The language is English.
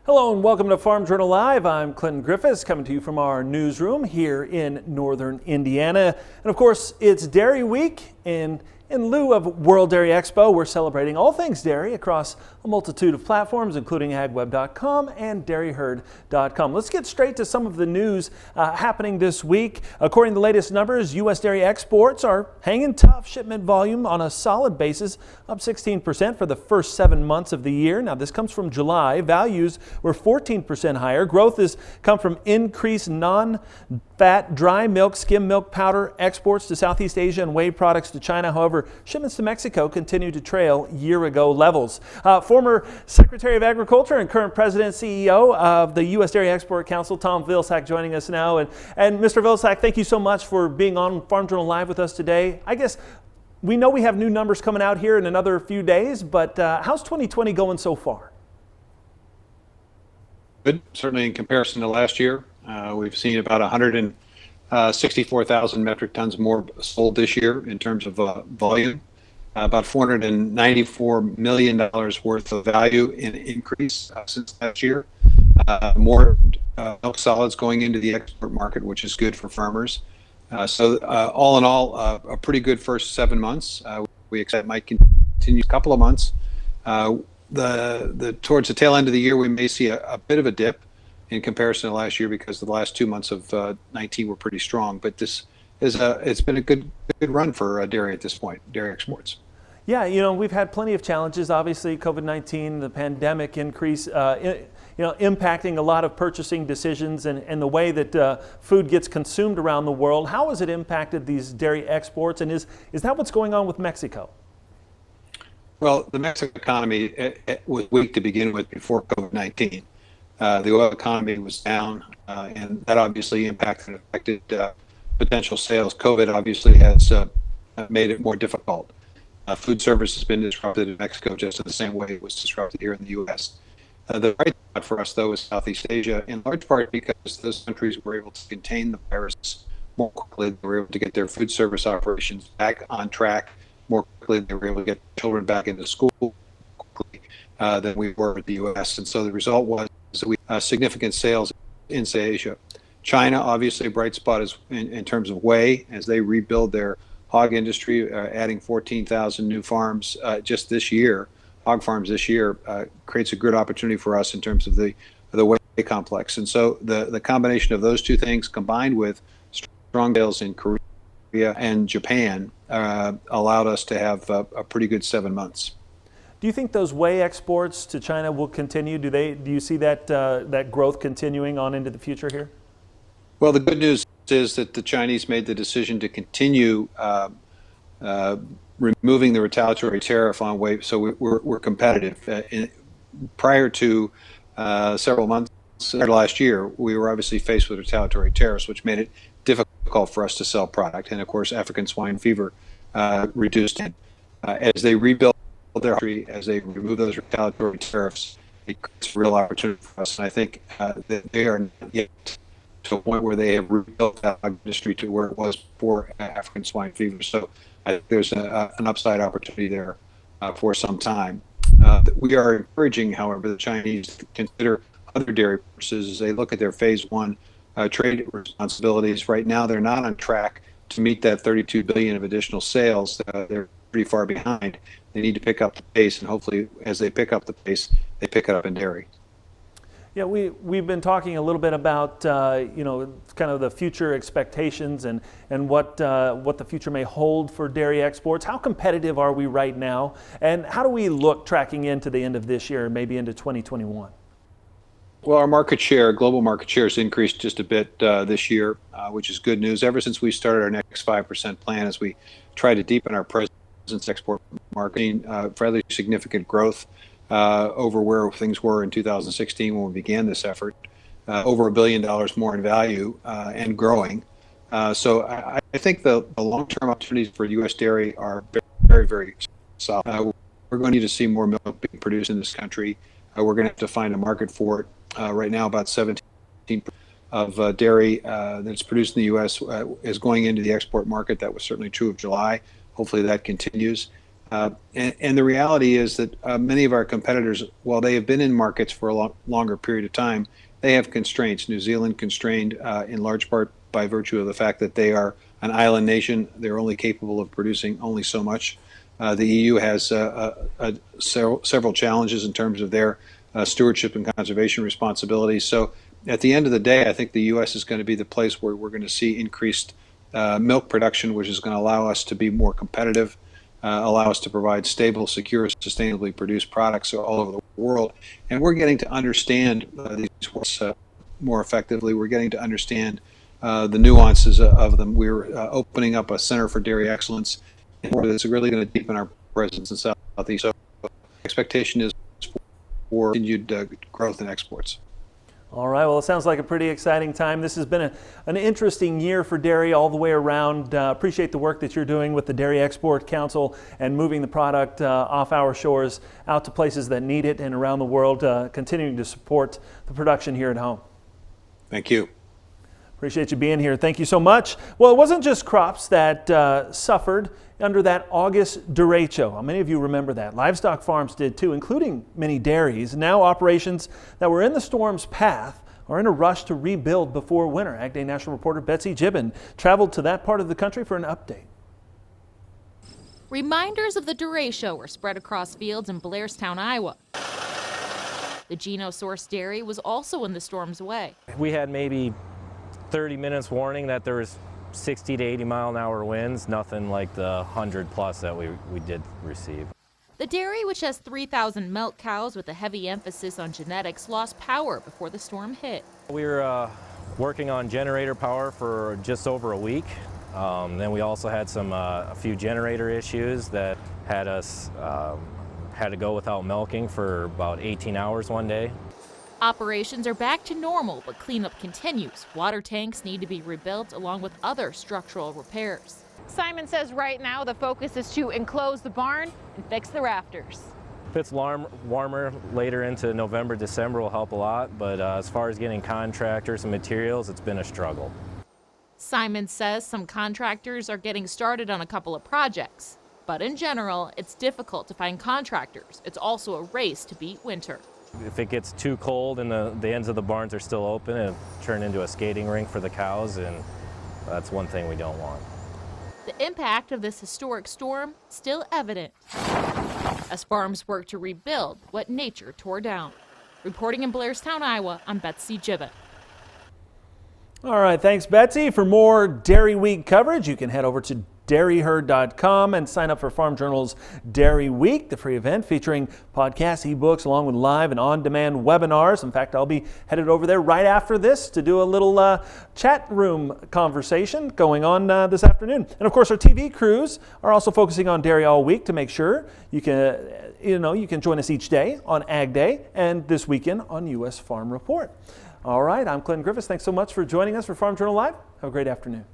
Hello and welcome to Farm Journal Live. I'm Clinton Griffiths coming to you from our newsroom here in northern Indiana. And of course, it's Dairy Week. In lieu of World Dairy Expo, we're celebrating all things dairy across a multitude of platforms, including agweb.com and dairyherd.com. Let's get straight to some of the news happening this week. According to the latest numbers, U.S. dairy exports are hanging tough. Shipment volume on a solid basis, up 16% for the first 7 months of the year. Now, this comes from July. Values were 14% higher. Growth has come from increased non-fat dry milk, skim milk powder exports to Southeast Asia and whey products to China. However, shipments to Mexico continue to trail year-ago levels. Former Secretary of Agriculture and current President and CEO of the U.S. Dairy Export Council, Tom Vilsack, joining us now. And Mr. Vilsack, thank you so much for being on Farm Journal Live with us today. I guess we know we have new numbers coming out here in another few days, but how's 2020 going so far? Good, certainly in comparison to last year. We've seen about 164,000 metric tons more sold this year in terms of volume, about $494 million worth of value in increase since last year. More milk solids going into the export market, which is good for farmers. So all in all, a pretty good first 7 months. We expect it might continue a couple of months. Towards the tail end of the year, we may see a bit of a dip in comparison to last year because the last 2 months of 19 were pretty strong. But this is it's been a good run for dairy at this point, dairy exports. Yeah, you know, we've had plenty of challenges. Obviously, COVID-19, the pandemic increase, impacting a lot of purchasing decisions and the way that food gets consumed around the world. How has it impacted these dairy exports, and is that what's going on with Mexico? Well, the Mexican economy was weak to begin with before COVID-19. The oil economy was down, and that obviously impacted and affected potential sales. COVID obviously has made it more difficult. Food service has been disrupted in Mexico just in the same way it was disrupted here in the U.S. The bright spot for us, though, is Southeast Asia, in large part because those countries were able to contain the virus more quickly. They were able to get their food service operations back on track more quickly. They were able to get children back into school quickly than we were with the U.S. And so the result was we significant sales in Asia. China, obviously, a bright spot is in terms of whey as they rebuild their hog industry, adding 14,000 new farms just this year. Hog farms this year creates a good opportunity for us in terms of the whey complex. And so the combination of those two things combined with strong sales in Korea and Japan allowed us to have a pretty good 7 months. Do you think those whey exports to China will continue? Do you see that growth continuing on into the future here? Well, the good news is that the Chinese made the decision to continue removing the retaliatory tariff on whey, so we're competitive. Prior to several months last year, we were obviously faced with retaliatory tariffs, which made it difficult for us to sell product. And of course, African swine fever reduced it. As they rebuild their country, as they remove those retaliatory tariffs, it creates a real opportunity for us. And I think that they are not yet to a point where they have rebuilt that industry to where it was before African swine fever. So I think there's an upside opportunity there for some time. We are encouraging, however, the Chinese to consider other dairy purchases as they look at their phase one trade responsibilities. Right now, they're not on track to meet that 32 billion of additional sales. They're pretty far behind. They need to pick up the pace, and hopefully, as they pick up the pace, they pick it up in dairy. Yeah, we've been talking a little bit about kind of the future expectations and what the future may hold for dairy exports. How competitive are we right now, and how do we look tracking into the end of this year, maybe into 2021? Well, our market share, global market share, has increased just a bit this year, which is good news. Ever since we started our next 5% plan, as we try to deepen our presence in export marketing, fairly significant growth over where things were in 2016 when we began this effort, over $1 billion more in value and growing. So I think the long-term opportunities for U.S. dairy are very, very solid. We're going to need to see more milk being produced in this country. We're going to have to find a market for it. Right now, about 17% of dairy that's produced in the U.S. Is going into the export market. That was certainly true of July. Hopefully that continues. And the reality is that many of our competitors, while they have been in markets for a longer period of time, they have constraints. New Zealand constrained in large part by virtue of the fact that they are an island nation. They're only capable of producing only so much. The EU has several challenges in terms of their stewardship and conservation responsibilities. So at the end of the day, I think the U.S. is going to be the place where we're going to see increased milk production, which is going to allow us to be more competitive, allow us to provide stable, secure, sustainably produced products all over the world. And we're getting to understand these words more effectively. We're getting to understand the nuances of them. We're opening up a Center for Dairy Excellence that's really going to deepen our presence in Southeast. So the expectation is for continued growth in exports. All right, well, it sounds like a pretty exciting time. This has been an interesting year for dairy all the way around. Appreciate the work that you're doing with the Dairy Export Council and moving the product off our shores out to places that need it and around the world, continuing to support the production here at home. Thank you. Appreciate you being here. Thank you so much. Well, it wasn't just crops that suffered under that August derecho. Many of you remember that. Livestock farms did too, including many dairies. Now operations that were in the storm's path are in a rush to rebuild before winter. Ag Day National reporter Betsy Gibbon traveled to that part of the country for an update. Reminders of the derecho were spread across fields in Blairstown, Iowa. The Geno Source Dairy was also in the storm's way. We had maybe 30 minutes warning that there was 60 to 80 mile an hour winds, nothing like the 100 plus that we did receive. The dairy, which has 3,000 milk cows with a heavy emphasis on genetics, lost power before the storm hit. We were working on generator power for just over a week. Then we also had a few generator issues that had us had to go without milking for about 18 hours one day. Operations are back to normal, but cleanup continues. Water tanks need to be rebuilt along with other structural repairs. Simon says right now the focus is to enclose the barn and fix the rafters. If it's warmer later into November, December will help a lot, but as far as getting contractors and materials, it's been a struggle. Simon says some contractors are getting started on a couple of projects, but in general, it's difficult to find contractors. It's also a race to beat winter. If it gets too cold and the ends of the barns are still open, it'll turn into a skating rink for the cows, and that's one thing we don't want. The impact of this historic storm still evident as farms work to rebuild what nature tore down. Reporting in Blairstown, Iowa, I'm Betsy Gibbon. All right, thanks, Betsy. For more Dairy Week coverage, you can head over to dairyherd.com and sign up for Farm Journal's Dairy Week, the free event featuring podcasts, ebooks, along with live and on-demand webinars. In fact, I'll be headed over there right after this to do a little chat room conversation going on this afternoon. And of course, our TV crews are also focusing on dairy all week to make sure you can join us each day on Ag Day and this weekend on U.S. Farm Report. All right, I'm Clinton Griffiths. Thanks so much for joining us for Farm Journal Live. Have a great afternoon.